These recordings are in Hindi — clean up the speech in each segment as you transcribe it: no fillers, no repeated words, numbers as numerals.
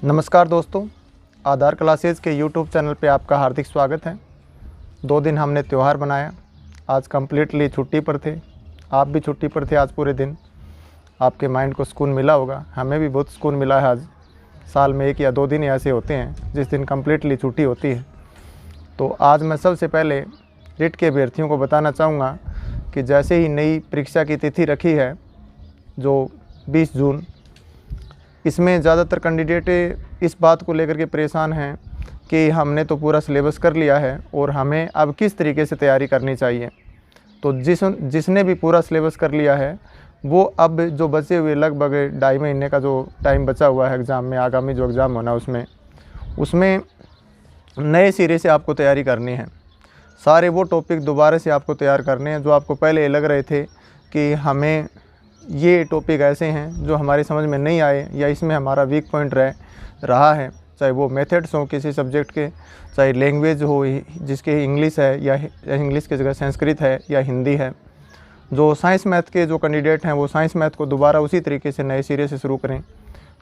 नमस्कार दोस्तों, आधार क्लासेज के यूट्यूब चैनल पे आपका हार्दिक स्वागत है। 2 दिन हमने त्यौहार बनाया। आज कम्प्लीटली छुट्टी पर थे, आप भी छुट्टी पर थे आज पूरे दिन। आपके माइंड को सुकून मिला होगा, हमें भी बहुत सुकून मिला है। आज साल में 1 या 2 दिन ऐसे होते हैं जिस दिन कम्प्लीटली छुट्टी होती है। तो आज मैं सबसे पहले रिट के अभ्यर्थियों को बताना चाहूँगा कि जैसे ही नई परीक्षा की तिथि रखी है जो 20 जून, इसमें ज़्यादातर कैंडिडेट इस बात को लेकर के परेशान हैं कि हमने तो पूरा सिलेबस कर लिया है और हमें अब किस तरीके से तैयारी करनी चाहिए। तो जिसने भी पूरा सिलेबस कर लिया है वो अब जो बचे हुए लगभग 2.5 महीने का जो टाइम बचा हुआ है एग्ज़ाम में, आगामी जो एग्ज़ाम होना उसमें नए सिरे से आपको तैयारी करनी है। सारे वो टॉपिक दोबारा से आपको तैयार करने हैं जो आपको पहले लग रहे थे कि हमें ये टॉपिक ऐसे हैं जो हमारी समझ में नहीं आए या इसमें हमारा वीक पॉइंट रहा है। चाहे वो मेथड्स हो किसी सब्जेक्ट के, चाहे लैंग्वेज हो जिसके इंग्लिश है या इंग्लिश की जगह संस्कृत है या हिंदी है। जो साइंस मैथ के जो कैंडिडेट हैं वो साइंस मैथ को दोबारा उसी तरीके से नए सिरे से शुरू करें।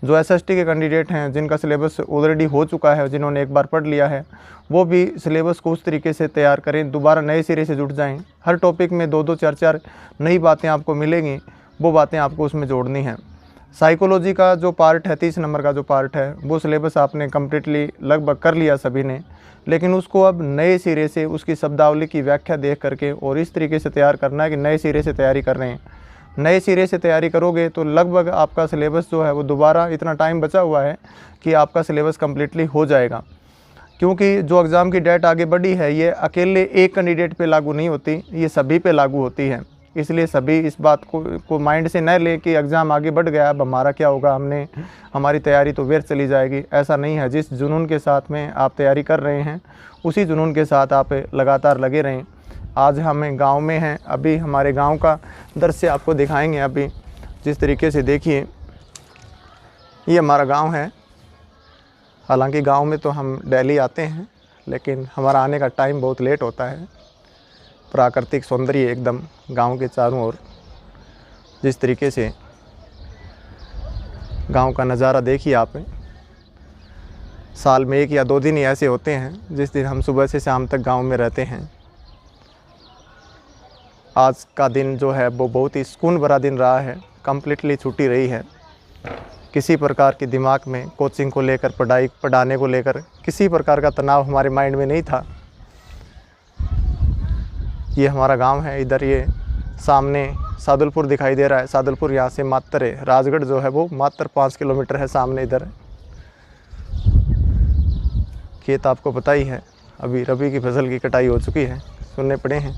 जो एसएसटी के कैंडिडेट हैं जिनका सिलेबस ऑलरेडी हो चुका है, जिन्होंने एक बार पढ़ लिया है, वो भी सिलेबस को उस तरीके से तैयार करें, दोबारा नए सिरे से जुट जाएं। हर टॉपिक में 2-2, 4-4 नई बातें आपको मिलेंगी, वो बातें आपको उसमें जोड़नी हैं। साइकोलॉजी का जो पार्ट है, 30 नंबर का जो पार्ट है, वो सिलेबस आपने कम्प्लीटली लगभग कर लिया सभी ने, लेकिन उसको अब नए सिरे से उसकी शब्दावली की व्याख्या देख करके और इस तरीके से तैयार करना है कि नए सिरे से तैयारी कर रहे हैं। नए सिरे से तैयारी करोगे तो लगभग आपका सिलेबस जो है वो दोबारा, इतना टाइम बचा हुआ है कि आपका सिलेबस कम्प्लीटली हो जाएगा। क्योंकि जो एग्ज़ाम की डेट आगे बढ़ी है ये अकेले एक कैंडिडेट पे लागू नहीं होती, ये सभी पे लागू होती है। इसलिए सभी इस बात को माइंड से न लें कि एग्ज़ाम आगे बढ़ गया अब हमारा क्या होगा, हमारी तैयारी तो व्यर्थ चली जाएगी। ऐसा नहीं है। जिस जुनून के साथ में आप तैयारी कर रहे हैं उसी जुनून के साथ आप लगातार लगे रहें। आज हम गांव में हैं, अभी हमारे गांव का दृश्य आपको दिखाएंगे। अभी जिस तरीके से देखिए, ये हमारा गांव है। हालांकि गांव में तो हम डेली आते हैं, लेकिन हमारा आने का टाइम बहुत लेट होता है। प्राकृतिक सौंदर्य एकदम गांव के चारों ओर, जिस तरीके से गांव का नज़ारा देखिए आप। साल में 1 या 2 दिन ही ऐसे होते हैं जिस दिन हम सुबह से शाम तक गांव में रहते हैं। आज का दिन जो है वो बहुत ही सुकून भरा दिन रहा है। कम्प्लीटली छुट्टी रही है। किसी प्रकार की दिमाग में कोचिंग को लेकर, पढ़ाने को लेकर किसी प्रकार का तनाव हमारे माइंड में नहीं था। ये हमारा गांव है। इधर ये सामने सादुलपुर दिखाई दे रहा है। सादुलपुर यहाँ से मात्र है, राजगढ़ जो है वो मात्र 5 किलोमीटर है सामने। इधर खेत आपको पता ही है, अभी रबी की फसल की कटाई हो चुकी है, सुनने पड़े हैं।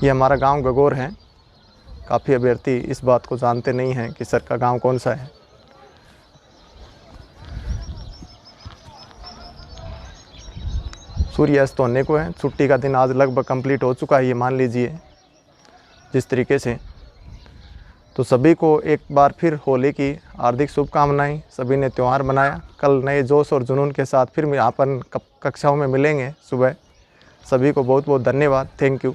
ये हमारा गांव गगोर है। काफ़ी अभ्यर्थी इस बात को जानते नहीं हैं कि सर का गांव कौन सा है। सूर्यास्त होने को है। छुट्टी का दिन आज लगभग कंप्लीट हो चुका है, ये मान लीजिए। जिस तरीके से तो सभी को एक बार फिर होली की हार्दिक शुभकामनाएं। सभी ने त्यौहार मनाया। कल नए जोश और जुनून के साथ फिर अपन कक्षाओं में मिलेंगे सुबह। सभी को बहुत बहुत धन्यवाद। Thank you.